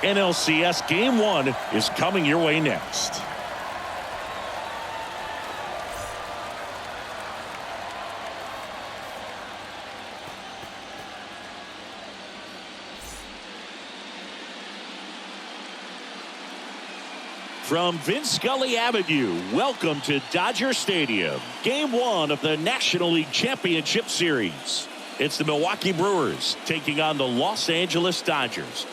NLCS Game 1 is coming your way next. From Vince Scully Avenue, welcome to Dodger Stadium. Game 1 of the National League Championship Series. It's the Milwaukee Brewers taking on the Los Angeles Dodgers.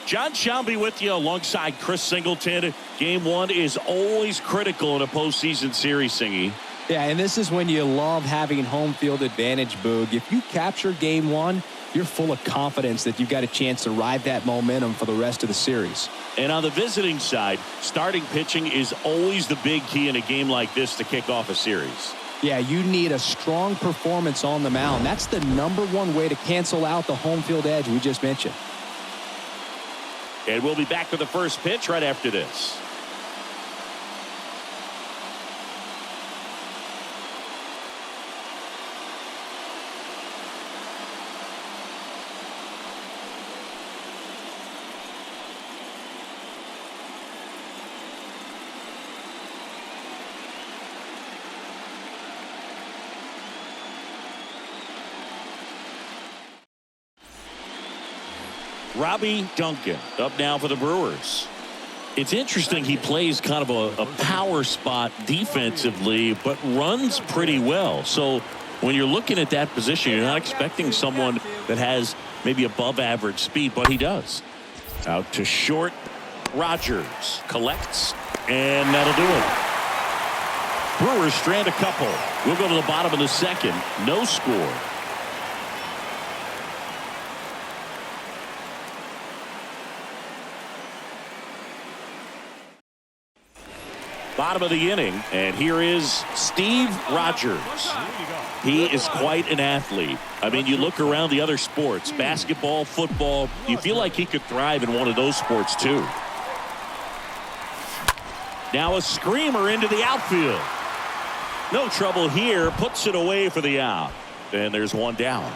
John Shelby with you alongside Chris Singleton. Game 1 is always critical in a postseason series, Singy. Yeah, and this is when you love having home field advantage, Boog. If you capture Game 1, you're full of confidence that you've got a chance to ride that momentum for the rest of the series. And on the visiting side, starting pitching is always the big key in a game like this to kick off a series. Yeah, you need a strong performance on the mound. That's the #1 way to cancel out the home field edge we just mentioned. And we'll be back with the first pitch right after this. Robbie Duncan up now for the Brewers. It's interesting he plays kind of a power spot defensively, but runs pretty well. So when you're looking at that position, you're not expecting someone that has maybe above average speed, but he does. Out to short. Rogers collects, and that'll do it. Brewers strand a couple. We'll go to the bottom of the second. No score. Bottom of the inning, and here is Steve Rogers. He is quite an athlete. I mean, you look around the other sports, basketball, football, you feel like he could thrive in one of those sports too. Now a screamer into the outfield. No trouble here, puts it away for the out. And there's one down.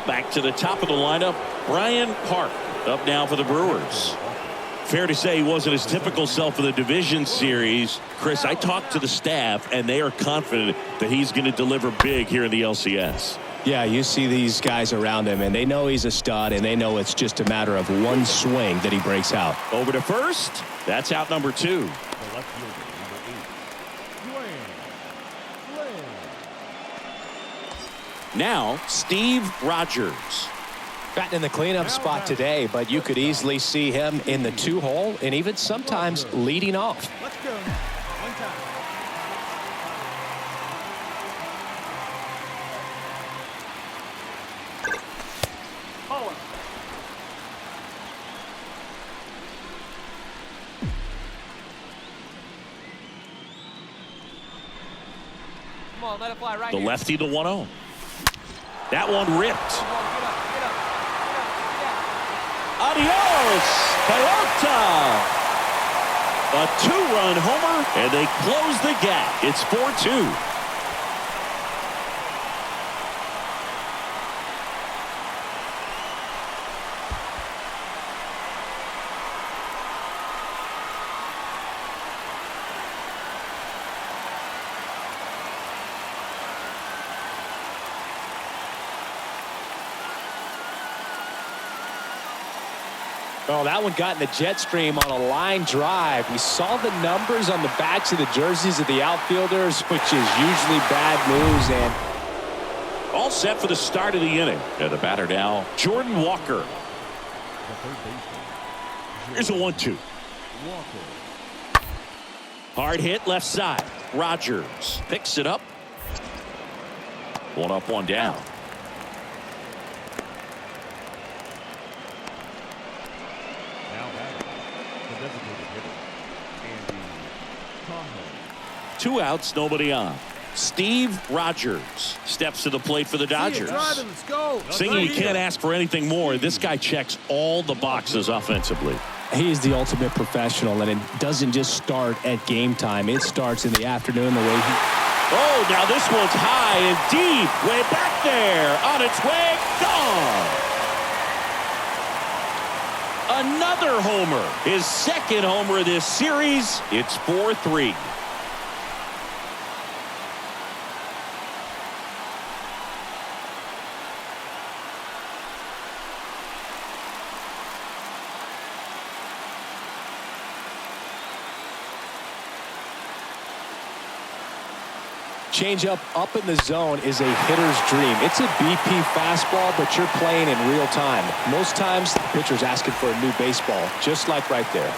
Back to the top of the lineup, Brian Park up now for the Brewers. Fair to say he wasn't his typical self in the division series. Chris, I talked to the staff, and they are confident that he's going to deliver big here in the LCS. Yeah, you see these guys around him, and they know he's a stud, and they know it's just a matter of one swing that he breaks out. Over to first. That's out number 2. Now, Steve Rogers. Batting in the cleanup spot today, but you could easily see him in the 2-hole and even sometimes leading off. Let's go. One time. Forward. Come on, let it fly right The here. lefty, the 1-0. That one ripped. Adios, Pelota. A 2-run homer, and they close the gap. It's 4-2. Oh, that one got in the jet stream on a line drive. We saw the numbers on the backs of the jerseys of the outfielders, which is usually bad news. And all set for the start of the inning. And the batter now, Jordan Walker. Here's a 1-2. Hard hit left side. Rogers picks it up. One up, one down. Two outs, nobody on. Steve Rogers steps to the plate for the Dodgers. Singing, you can't ask for anything more. This guy checks all the boxes offensively. He's the ultimate professional, and it doesn't just start at game time. It starts in the afternoon the way he Oh, now this one's high and deep. Way back there. On its way. Gone. Another homer. His second homer of this series. It's 4-3. Changeup up in the zone is a hitter's dream. It's a BP fastball, but you're playing in real time. Most times, the pitcher's asking for a new baseball, just like right there.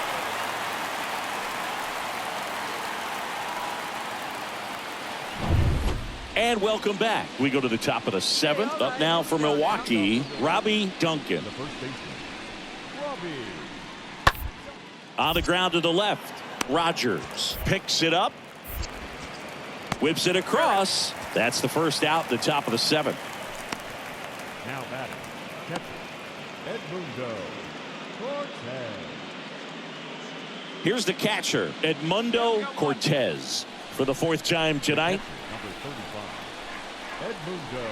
And welcome back. We go to the top of the 7th. Up now for Milwaukee, Robbie Duncan. On the ground to the left, Rogers picks it up. Whips it across. That's the first out, the top of the 7th. Now batting, catcher, Edmundo Cortez. Here's the catcher, Edmundo Cortez, for the 4th time tonight. Number 35, Edmundo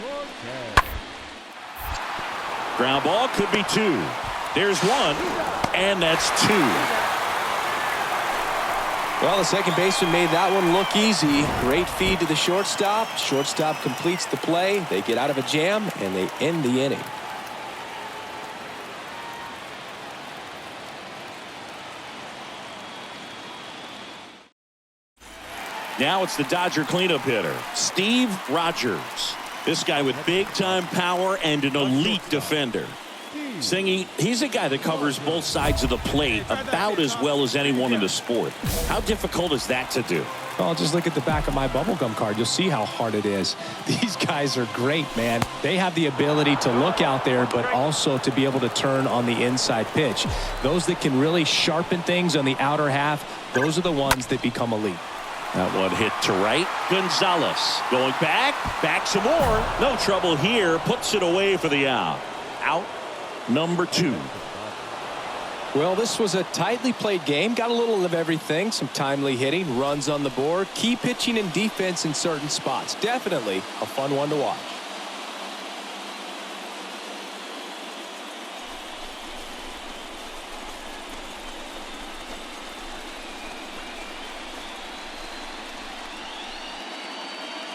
Cortez. Ground ball could be 2. There's 1, and that's 2. Well, the second baseman made that one look easy. Great feed to the shortstop. Shortstop completes the play. They get out of a jam, and they end the inning. Now it's the Dodger cleanup hitter, Steve Rogers. This guy with big-time power and an elite defender. Singy, he's a guy that covers both sides of the plate about as well as anyone in the sport. How difficult is that to do? Oh, just look at the back of my bubblegum card. You'll see how hard it is. These guys are great, man. They have the ability to look out there, but also to be able to turn on the inside pitch. Those that can really sharpen things on the outer half, those are the ones that become elite. That one hit to right. Gonzalez going back some more. No trouble here. Puts it away for the out. Out number 2. Well, this was a tightly played game. Got a little of everything. Some timely hitting, runs on the board, key pitching and defense in certain spots. Definitely a fun one to watch.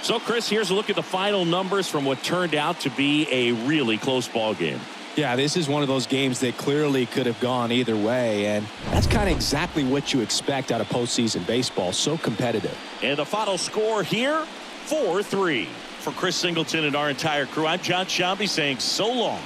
So, Chris, here's a look at the final numbers from what turned out to be a really close ball game. Yeah, this is one of those games that clearly could have gone either way, and that's kind of exactly what you expect out of postseason baseball. So competitive. And the final score here, 4-3. For Chris Singleton and our entire crew, I'm John Shambi saying so long.